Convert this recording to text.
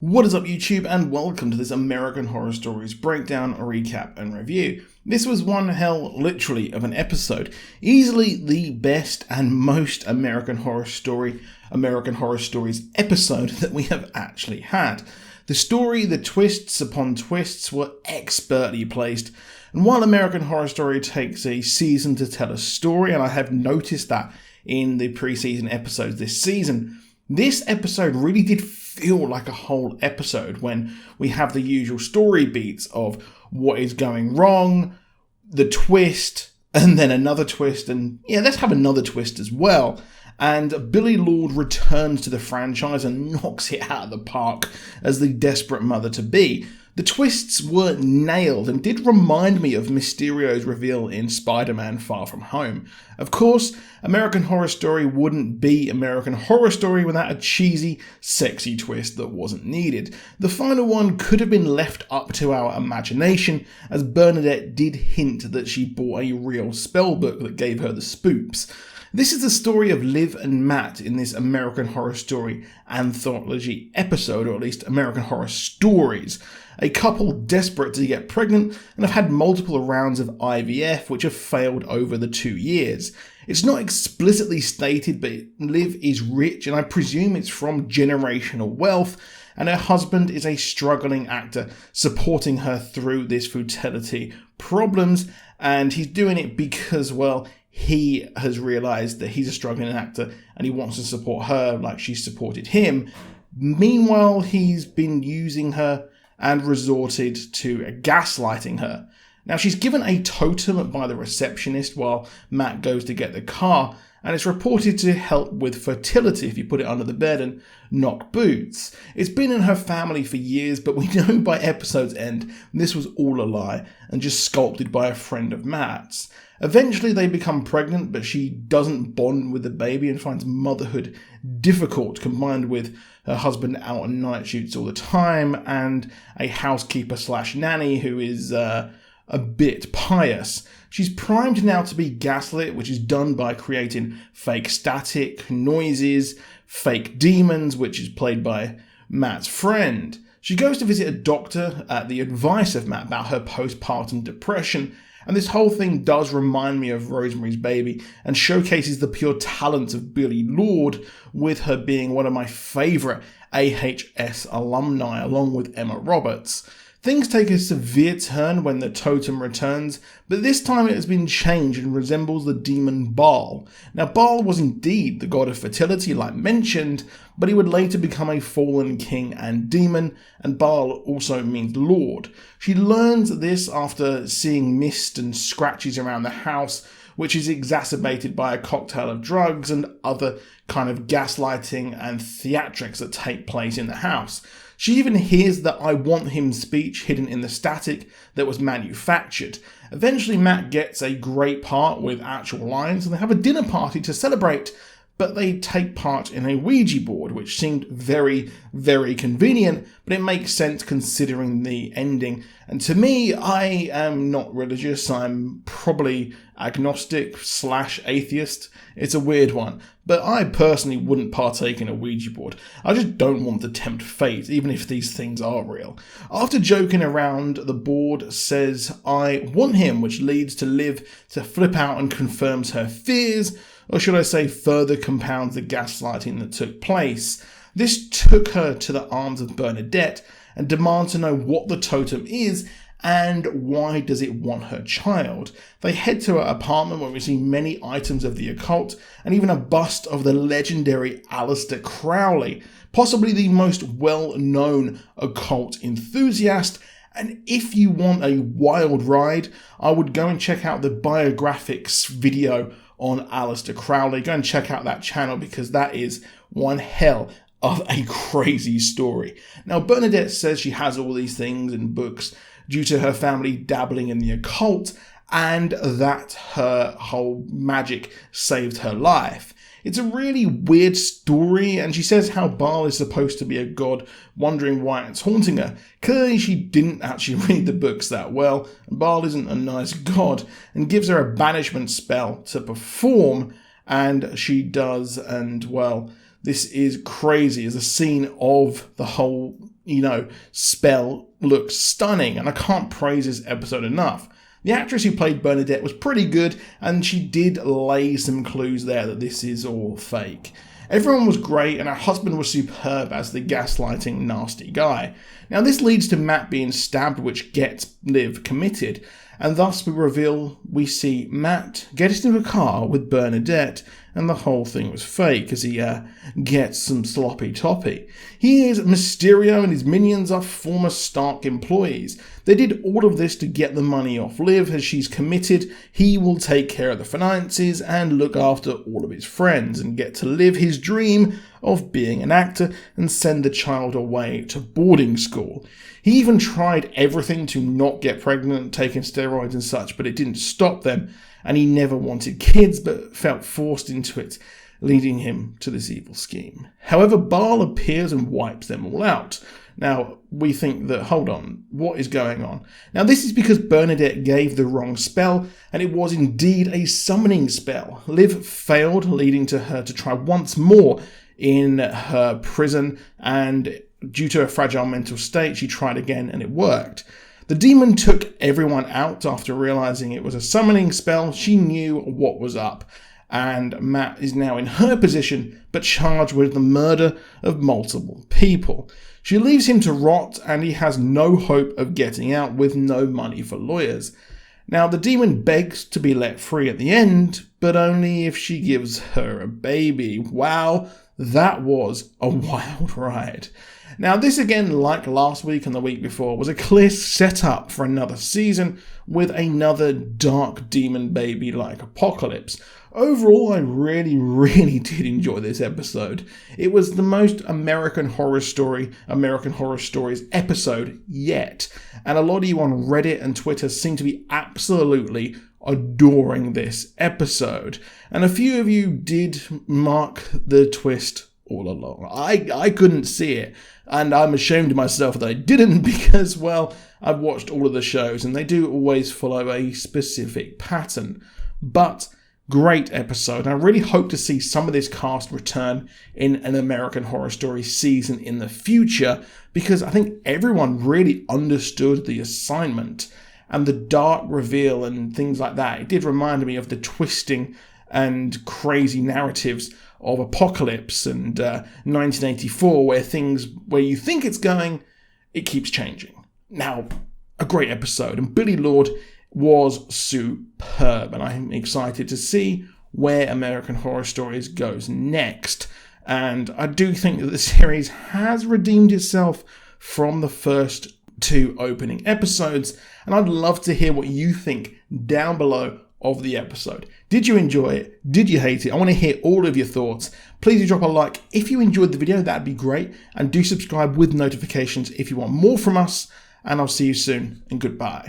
What is up YouTube, and welcome to this American Horror Stories breakdown, recap and review. This was one hell literally of an episode, easily the best and most American Horror Stories episode that we have actually had. The story, the twists upon twists were expertly placed, and while American Horror Story takes a season to tell a story, and I have noticed that in the pre-season episodes this season, this episode really did feel like a whole episode when we have the usual story beats of what is going wrong, the twist, and then another twist, and yeah, let's have another twist as well. And Billie Lourd returns to the franchise and knocks it out of the park as the desperate mother-to-be. The twists were nailed and did remind me of Mysterio's reveal in Spider-Man Far From Home. Of course, American Horror Story wouldn't be American Horror Story without a cheesy, sexy twist that wasn't needed. The final one could have been left up to our imagination, as Bernadette did hint that she bought a real spellbook that gave her the spoops. This is the story of Liv and Matt in this American Horror Story anthology episode, or at least American Horror Stories. A couple desperate to get pregnant and have had multiple rounds of IVF which have failed over the 2 years. It's not explicitly stated, but Liv is rich and I presume it's from generational wealth, and her husband is a struggling actor supporting her through this fertility problems, and he's doing it because, well, he has realised that he's a struggling actor and he wants to support her like she supported him. Meanwhile, he's been using her and resorted to gaslighting her. Now, she's given a totem by the receptionist while Matt goes to get the car, and it's reported to help with fertility if you put it under the bed and knock boots. It's been in her family for years, but we know by episode's end this was all a lie and just sculpted by a friend of Matt's. Eventually they become pregnant, but she doesn't bond with the baby and finds motherhood difficult, combined with her husband out on night shoots all the time and a housekeeper slash nanny who is a bit pious. She's primed now to be gaslit, which is done by creating fake static, noises, fake demons, which is played by Matt's friend. She goes to visit a doctor at the advice of Matt about her postpartum depression, and this whole thing does remind me of Rosemary's Baby and showcases the pure talent of Billie Lourd, with her being one of my favourite AHS alumni along with Emma Roberts. Things take a severe turn when the totem returns, but this time it has been changed and resembles the demon Baal. Now, Baal was indeed the god of fertility like mentioned, but he would later become a fallen king and demon, and Baal also means Lord. She learns this after seeing mist and scratches around the house, which is exacerbated by a cocktail of drugs and other kind of gaslighting and theatrics that take place in the house. She even hears the "I want him" speech hidden in the static that was manufactured. Eventually Matt gets a great part with actual lines and they have a dinner party to celebrate, but they take part in a Ouija board, which seemed very, very convenient, but it makes sense considering the ending. And to me, I am not religious. I'm probably agnostic / atheist. It's a weird one, but I personally wouldn't partake in a Ouija board. I just don't want to tempt fate, even if these things are real. After joking around, the board says, "I want him," which leads to Liv to flip out and confirms her fears, or should I say further compounds the gaslighting that took place. This took her to the arms of Bernadette and demands to know what the totem is and why does it want her child. They head to her apartment where we see many items of the occult and even a bust of the legendary Aleister Crowley, possibly the most well-known occult enthusiast. And if you want a wild ride, I would go and check out the biographics video on Aleister Crowley. Go and check out that channel because that is one hell of a crazy story. Now, Bernadette says she has all these things in books due to her family dabbling in the occult and that her whole magic saved her life. It's a really weird story, and she says how Baal is supposed to be a god, wondering why it's haunting her. Clearly she didn't actually read the books that well, and Baal isn't a nice god, and gives her a banishment spell to perform, and she does, and well, this is crazy as a scene of the whole spell looks stunning, and I can't praise this episode enough. The actress who played Bernadette was pretty good, and she did lay some clues there that this is all fake. Everyone was great, and her husband was superb as the gaslighting nasty guy. Now this leads to Matt being stabbed, which gets Liv committed, and thus we see Matt get into a car with Bernadette, and the whole thing was fake as he gets some sloppy toppy. He is Mysterio, and his minions are former Stark employees. They did all of this to get the money off Liv. As she's committed, he will take care of the finances and look after all of his friends and get to live his dream of being an actor and send the child away to boarding school. He even tried everything to not get pregnant, taking steroids and such, but it didn't stop them, and he never wanted kids but felt forced into it, leading him to this evil scheme. However, Baal appears and wipes them all out. Now, we think that, hold on, what is going on? Now, this is because Bernadette gave the wrong spell, and it was indeed a summoning spell. Liv failed, leading to her to try once more in her prison, and due to her fragile mental state, she tried again and it worked. The demon took everyone out after realizing it was a summoning spell. She knew what was up, and Matt is now in her position but charged with the murder of multiple people. She leaves him to rot, and he has no hope of getting out with no money for lawyers. Now the demon begs to be let free at the end, but only if she gives her a baby. Wow, that was a wild ride. Now this again, like last week and the week before, was a clear setup for another season with another dark demon baby like Apocalypse. Overall, I really did enjoy this episode. It was the most American Horror Stories episode yet, and a lot of you on Reddit and Twitter seem to be absolutely adoring this episode. And a few of you did mark the twist all along. I couldn't see it, and I'm ashamed of myself that I didn't, because, well, I've watched all of the shows and they do always follow a specific pattern. But great episode. I really hope to see some of this cast return in an American Horror Story season in the future, because I think everyone really understood the assignment, and the dark reveal and things like that. It did remind me of the twisting and crazy narratives of Apocalypse and 1984, where you think it's going, it keeps changing. Now, a great episode, and Billie Lourd was superb, and I'm excited to see where American Horror Stories goes next. And I do think that the series has redeemed itself from the first two opening episodes, and I'd love to hear what you think down below of the episode. Did you enjoy it? Did you hate it? I want to hear all of your thoughts. Please do drop a like if you enjoyed the video, that'd be great, and do subscribe with notifications if you want more from us, and I'll see you soon, and goodbye.